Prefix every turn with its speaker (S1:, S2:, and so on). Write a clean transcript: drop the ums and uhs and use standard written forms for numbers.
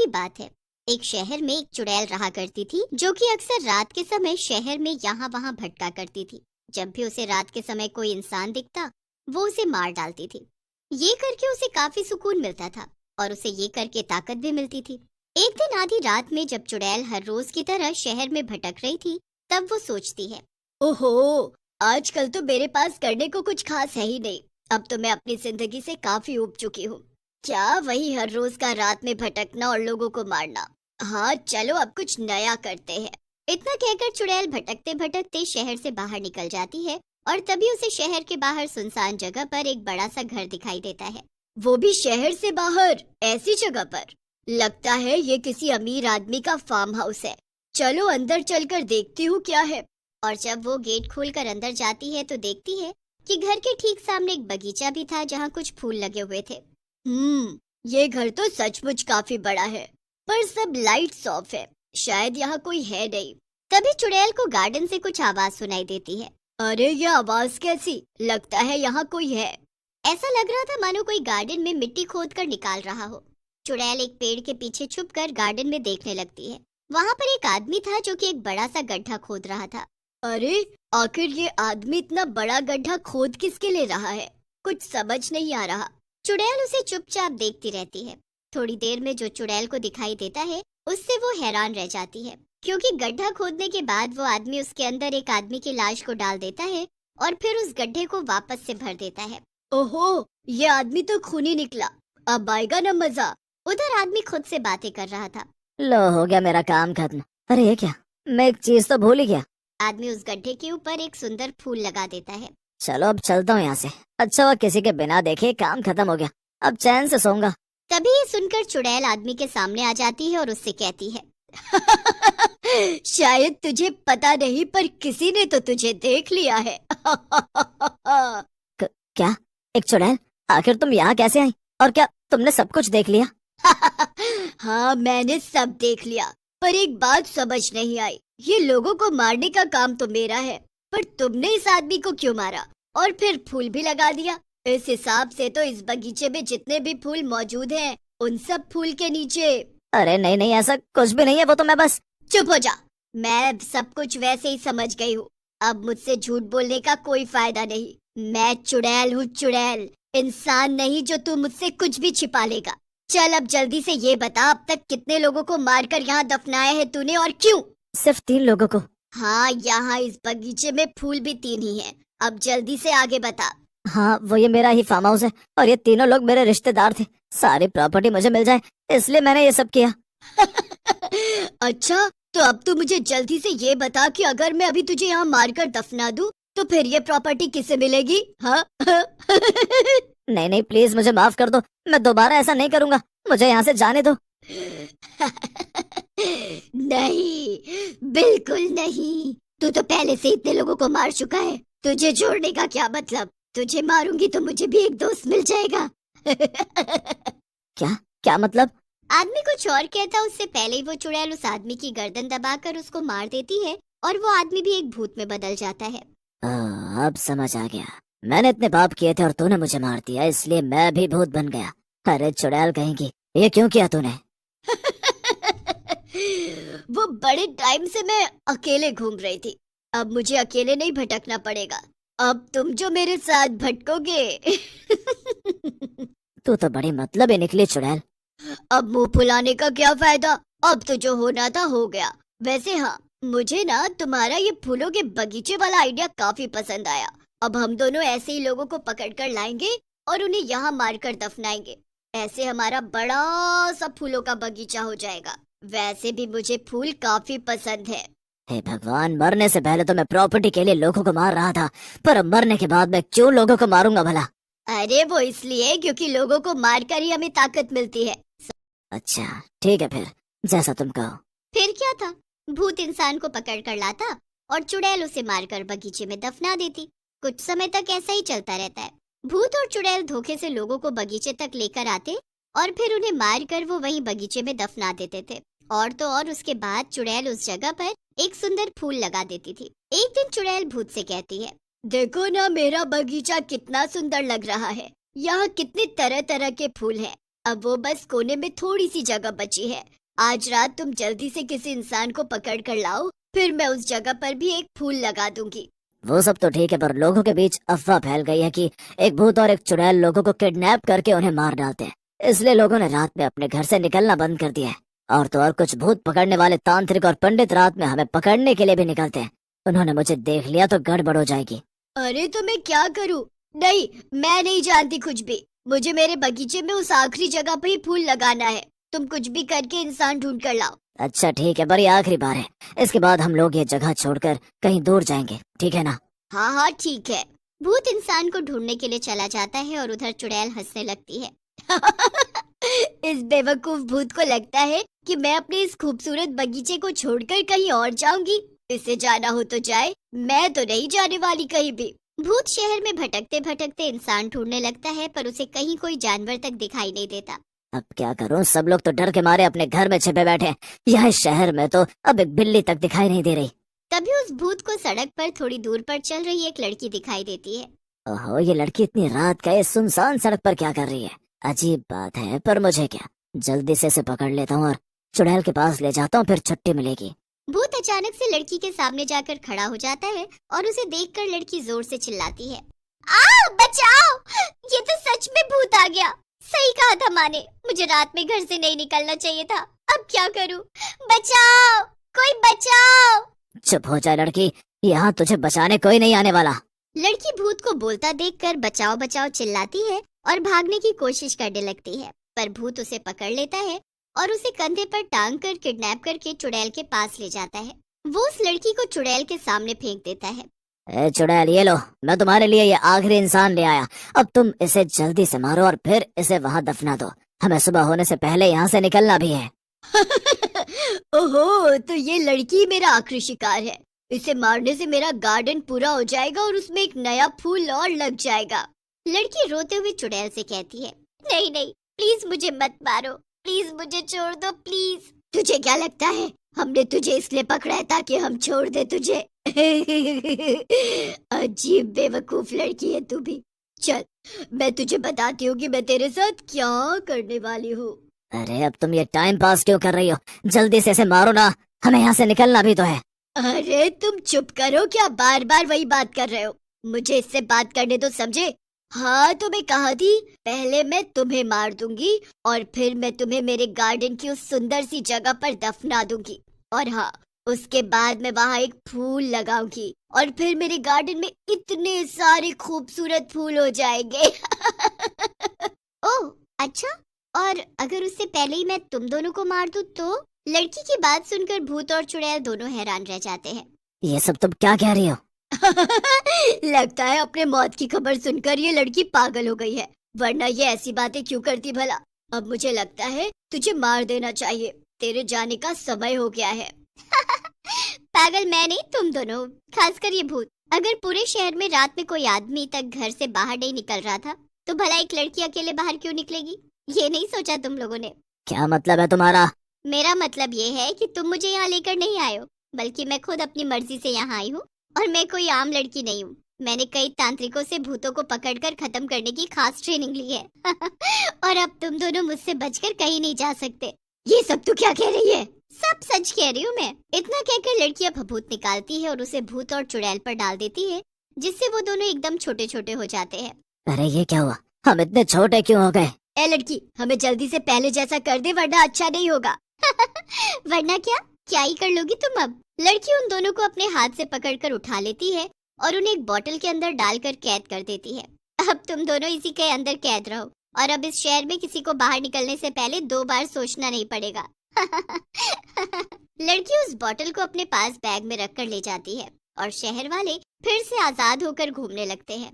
S1: की बात है। एक शहर में एक चुड़ैल रहा करती थी जो कि अक्सर रात के समय शहर में यहाँ वहाँ भटका करती थी। जब भी उसे रात के समय कोई इंसान दिखता वो उसे मार डालती थी। ये करके उसे काफी सुकून मिलता था और उसे ये करके ताकत भी मिलती थी। एक दिन आधी रात में जब चुड़ैल हर रोज की तरह शहर में भटक रही थी तब वो सोचती है, ओहो, आजकल तो मेरे पास करने को कुछ खास है ही नहीं। अब तो मैं अपनी जिंदगी से काफी ऊब चुकी हूँ। क्या वही हर रोज का रात में भटकना और लोगों को मारना। हाँ चलो अब कुछ नया करते हैं। इतना कहकर चुड़ैल भटकते भटकते शहर से बाहर निकल जाती है और तभी उसे शहर के बाहर सुनसान जगह पर एक बड़ा सा घर दिखाई देता है। वो भी शहर से बाहर, ऐसी जगह पर। लगता है ये किसी अमीर आदमी का फार्म हाउस है। चलो अंदर चलकर देखती हूँ क्या है। और जब वो गेट खोलकर अंदर जाती है तो देखती है कि घर के ठीक सामने एक बगीचा भी था जहाँ कुछ फूल लगे हुए थे। ये घर तो सचमुच काफी बड़ा है, पर सब लाइट्स ऑफ है। शायद यहाँ कोई है नहीं। तभी चुड़ैल को गार्डन से कुछ आवाज सुनाई देती है। अरे ये आवाज कैसी? लगता है यहाँ कोई है। ऐसा लग रहा था मानो कोई गार्डन में मिट्टी खोद कर निकाल रहा हो। चुड़ैल एक पेड़ के पीछे छुपकर गार्डन में देखने लगती है। वहाँ पर एक आदमी था जो कि एक बड़ा सा गड्ढा खोद रहा था। अरे आखिर ये आदमी इतना बड़ा गड्ढा खोद किसके लिए रहा है? कुछ समझ नहीं आ रहा। चुड़ैल उसे चुपचाप देखती रहती है। थोड़ी देर में जो चुड़ैल को दिखाई देता है उससे वो हैरान रह जाती है, क्योंकि गड्ढा खोदने के बाद वो आदमी उसके अंदर एक आदमी की लाश को डाल देता है और फिर उस गड्ढे को वापस से भर देता है। ओहो, ये आदमी तो खूनी निकला। अब आएगा न मजा। उधर आदमी खुद से बातें कर रहा था।
S2: लो हो गया मेरा काम खत्म। अरे ये क्या, मैं एक चीज तो भूल ही गया।
S1: आदमी उस गड्ढे के ऊपर एक सुंदर फूल लगा देता है।
S2: चलो अब चलता हूँ यहाँ से। अच्छा हुआ किसी के बिना देखे काम खत्म हो गया। अब चैन से सोऊंगा।
S1: तभी ये सुनकर चुड़ैल आदमी के सामने आ जाती है और उससे कहती है, शायद तुझे पता नहीं पर किसी ने तो तुझे देख लिया है।
S2: क्या? एक चुड़ैल? आखिर तुम यहाँ कैसे आई? और क्या तुमने सब कुछ देख लिया?
S1: हाँ मैंने सब देख लिया, पर एक बात समझ नहीं आई। ये लोगों को मारने का काम तो मेरा है, पर तुमने इस आदमी को क्यों मारा और फिर फूल भी लगा दिया? इस हिसाब से तो इस बगीचे में जितने भी फूल मौजूद हैं, उन सब फूल के नीचे।
S2: अरे नहीं नहीं, ऐसा कुछ भी नहीं है। वो तो मैं बस।
S1: चुप हो जा। मैं सब कुछ वैसे ही समझ गई हूँ। अब मुझसे झूठ बोलने का कोई फायदा नहीं। मैं चुड़ैल हूँ, चुड़ैल, इंसान नहीं जो तू मुझसे कुछ भी छिपा लेगा। चल अब जल्दी से ये बता, अब तक कितने लोगों को मारकर यहाँ दफनाया है तूने और क्यों?
S2: सिर्फ 3 लोगों को।
S1: हाँ, यहाँ इस बगीचे में फूल भी 3 ही हैं। अब जल्दी से आगे बता।
S2: हाँ वो ये मेरा ही फार्म हाउस है और ये तीनों लोग मेरे रिश्तेदार थे। सारी प्रॉपर्टी मुझे मिल जाए इसलिए मैंने ये सब किया।
S1: अच्छा, तो अब तू मुझे जल्दी से ये बता कि अगर मैं अभी तुझे यहाँ मारकर दफना दूं तो फिर ये प्रॉपर्टी किसे मिलेगी? हाँ?
S2: नहीं नहीं प्लीज मुझे माफ कर दो। मैं दोबारा ऐसा नहीं करूँगा। मुझे यहाँ से जाने दो।
S1: नहीं, बिल्कुल नहीं। तू तो पहले से इतने लोगों को मार चुका है। तुझे छोड़ने का क्या मतलब? तुझे मारूंगी तो मुझे भी एक दोस्त मिल जाएगा।
S2: क्या क्या मतलब?
S1: आदमी कुछ और कहता उससे पहले ही वो चुड़ैल उस आदमी की गर्दन दबाकर उसको मार देती है और वो आदमी भी एक भूत में बदल जाता है।
S2: अब समझ आ गया। मैंने इतने पाप किए थे और तूने मुझे मार दिया, इसलिए मैं भी भूत बन गया। अरे चुड़ैल कहेंगी, ये क्यों किया तूने?
S1: वो बड़े टाइम से मैं अकेले घूम रही थी। अब मुझे अकेले नहीं भटकना पड़ेगा। अब तुम जो मेरे साथ भटकोगे।
S2: तू तो बड़ी मतलब ही निकली चुड़ैल।
S1: अब मुंह फुलाने का क्या फायदा? अब तो जो होना था हो गया। वैसे हाँ, मुझे ना तुम्हारा ये फूलों के बगीचे वाला आइडिया काफी पसंद आया। अब हम दोनों ऐसे ही लोगों को पकड़ कर लाएंगे और उन्हें यहाँ मारकर दफनाएंगे। ऐसे हमारा बड़ा सा फूलों का बगीचा हो जाएगा। वैसे भी मुझे फूल काफी पसंद है।
S2: हे भगवान, मरने से पहले तो मैं प्रॉपर्टी के लिए लोगों को मार रहा था, पर अब मरने के बाद मैं क्यों लोगों को मारूंगा भला?
S1: अरे वो इसलिए क्योंकि लोगों को मारकर ही हमें ताकत मिलती है।
S2: अच्छा ठीक है, फिर जैसा तुम कहो।
S1: फिर क्या था, भूत इंसान को पकड़ कर लाता और चुड़ैल उसे मारकर बगीचे में दफना देती। कुछ समय तक ऐसा ही चलता रहता है। भूत और चुड़ैल धोखे से लोगों को बगीचे तक लेकर आते और फिर उन्हें मारकर वो वहीं बगीचे में दफना देते थे। और तो और उसके बाद चुड़ैल उस जगह पर एक सुंदर फूल लगा देती थी। एक दिन चुड़ैल भूत से कहती है, देखो ना मेरा बगीचा कितना सुंदर लग रहा है। यहाँ कितने तरह तरह के फूल हैं। अब वो बस कोने में थोड़ी सी जगह बची है। आज रात तुम जल्दी से किसी इंसान को पकड़ कर लाओ, फिर मैं उस जगह पर भी एक फूल लगा दूंगी।
S2: वो सब तो ठीक है, पर लोगों के बीच अफवाह फैल गई है कि एक भूत और एक चुड़ैल लोगों को किडनैप करके उन्हें मार डालते हैं। इसलिए लोगों ने रात में अपने घर से निकलना बंद कर दिया है। और तो और कुछ भूत पकड़ने वाले तांत्रिक और पंडित रात में हमें पकड़ने के लिए भी निकलते हैं। उन्होंने मुझे देख लिया तो गड़बड़ हो जाएगी।
S1: अरे तो मैं क्या करूं? नहीं, मैं नहीं जानती कुछ भी। मुझे मेरे बगीचे में उस आखिरी जगह पे ही फूल लगाना है। तुम कुछ भी करके इंसान ढूंढ कर लाओ।
S2: अच्छा ठीक है, पर ये आखिरी बार है। इसके बाद हम लोग ये जगह छोड़कर कहीं दूर जाएंगे, ठीक है ना?
S1: हाँ हाँ ठीक है। भूत इंसान को ढूंढने के लिए चला जाता है और उधर चुड़ैल हंसने लगती है। इस बेवकूफ भूत को लगता है कि मैं अपने इस खूबसूरत बगीचे को छोड़कर कहीं और जाऊंगी। इसे जाना हो तो जाए, मैं तो नहीं जाने वाली कहीं भी। भूत शहर में भटकते भटकते इंसान ढूंढने लगता है, पर उसे कहीं कोई जानवर तक दिखाई नहीं देता।
S2: अब क्या करूं? सब लोग तो डर के मारे अपने घर में छिपे बैठे हैं। यह शहर में तो अब एक बिल्ली तक दिखाई नहीं दे रही।
S1: तभी उस भूत को सड़क पर थोड़ी दूर पर चल रही एक लड़की दिखाई देती है।
S2: ओहो, ये लड़की इतनी रात का इस सुनसान सड़क पर क्या कर रही है? अजीब बात है, पर मुझे क्या, जल्दी से इसे पकड़ लेता हूँ और चुड़ैल के पास ले जाता हूँ, फिर छुट्टी मिलेगी।
S1: भूत अचानक से लड़की के सामने जाकर खड़ा हो जाता है और उसे देखकर लड़की जोर से चिल्लाती है, आ बचाओ! ये तो सच में भूत आ गया। सही कहा था माँ ने, मुझे रात में घर से नहीं निकलना चाहिए था। अब क्या करूँ? बचाओ, कोई बचाओ!
S2: चुप हो जा लड़की, यहाँ तुझे बचाने कोई नहीं आने वाला।
S1: लड़की भूत को बोलता देखकर बचाओ बचाओ चिल्लाती है और भागने की कोशिश करने लगती है, पर भूत उसे पकड़ लेता है और उसे कंधे पर टांग कर किडनैप करके चुड़ैल के पास ले जाता है। वो उस लड़की को चुड़ैल के सामने फेंक देता है।
S2: ए चुड़ैल, ये लो, मैं तुम्हारे लिए ये आखिरी इंसान ले आया। अब तुम इसे जल्दी से मारो और फिर इसे वहाँ दफना दो। हमें सुबह होने से पहले यहाँ से निकलना भी है।
S1: ओहो, तो ये लड़की मेरा आखिरी शिकार है। इसे मारने से मेरा गार्डन पूरा हो जाएगा और उसमें एक नया फूल और लग जाएगा। लड़की रोते हुए चुड़ैल से कहती है, नहीं नहीं, प्लीज मुझे मत मारो, प्लीज मुझे छोड़ दो, प्लीज। तुझे क्या लगता है हमने तुझे इसलिए पकड़ा है ताकि हम छोड़ दे तुझे? अजीब बेवकूफ लड़की है तू भी। चल, मैं तुझे बताती हूँ कि मैं तेरे साथ क्या करने वाली हूँ।
S2: अरे अब तुम ये टाइम पास क्यों कर रही हो? जल्दी से इसे मारो ना, हमें यहाँ से निकलना भी तो है।
S1: अरे तुम चुप करो, क्या बार बार वही बात कर रहे हो? मुझे इससे बात करने तो समझे। हाँ तो मैं कहा थी, पहले मैं तुम्हें मार दूंगी और फिर मैं तुम्हें मेरे गार्डन की उस सुंदर सी जगह पर दफना दूंगी। और हाँ, उसके बाद मैं वहाँ एक फूल लगाऊंगी और फिर मेरे गार्डन में इतने सारे खूबसूरत फूल हो जाएंगे। ओह अच्छा, और अगर उससे पहले ही मैं तुम दोनों को मार दूं तो? लड़की की बात सुनकर भूत और चुड़ैल दोनों हैरान रह जाते हैं।
S2: ये सब तुम क्या कह रही हो?
S1: लगता है अपने मौत की खबर सुनकर ये लड़की पागल हो गई है, वरना ये ऐसी बातें क्यों करती भला? अब मुझे लगता है तुझे मार देना चाहिए, तेरे जाने का समय हो गया है। पागल मैं नहीं, तुम दोनों, खासकर ये भूत। अगर पूरे शहर में रात में कोई आदमी तक घर से बाहर नहीं निकल रहा था, तो भला एक लड़की अकेले बाहर क्यों निकलेगी? ये नहीं सोचा तुम लोगों ने?
S2: क्या मतलब है तुम्हारा?
S1: मेरा मतलब ये है कि तुम मुझे यहाँ लेकर नहीं आए हो, बल्कि मैं खुद अपनी मर्जी से यहाँ आई हूँ। और मैं कोई आम लड़की नहीं हूँ। मैंने कई तांत्रिकों से भूतों को पकड़कर खत्म करने की खास ट्रेनिंग ली है। और अब तुम दोनों मुझसे बचकर कहीं नहीं जा सकते। ये सब तू क्या कह रही है? सब सच कह रही हूँ मैं। इतना कहकर लड़की अब भभूत निकालती है और उसे भूत और चुड़ैल पर डाल देती है, जिससे वो दोनों एकदम छोटे छोटे हो जाते हैं।
S2: अरे ये क्या हुआ? हम इतने छोटे क्यों हो गए?
S1: ए लड़की, हमें जल्दी से पहले जैसा कर दे, वरना अच्छा नहीं होगा। वरना क्या ही कर लोगी तुम अब? लड़की उन दोनों को अपने हाथ से पकड़कर उठा लेती है और उन्हें एक बोतल के अंदर डालकर कैद कर देती है। अब तुम दोनों इसी के अंदर कैद रहो और अब इस शहर में किसी को बाहर निकलने से पहले 2 बार सोचना नहीं पड़ेगा। लड़की उस बोतल को अपने पास बैग में रखकर ले जाती है और शहर वाले फिर से आजाद होकर घूमने लगते हैं।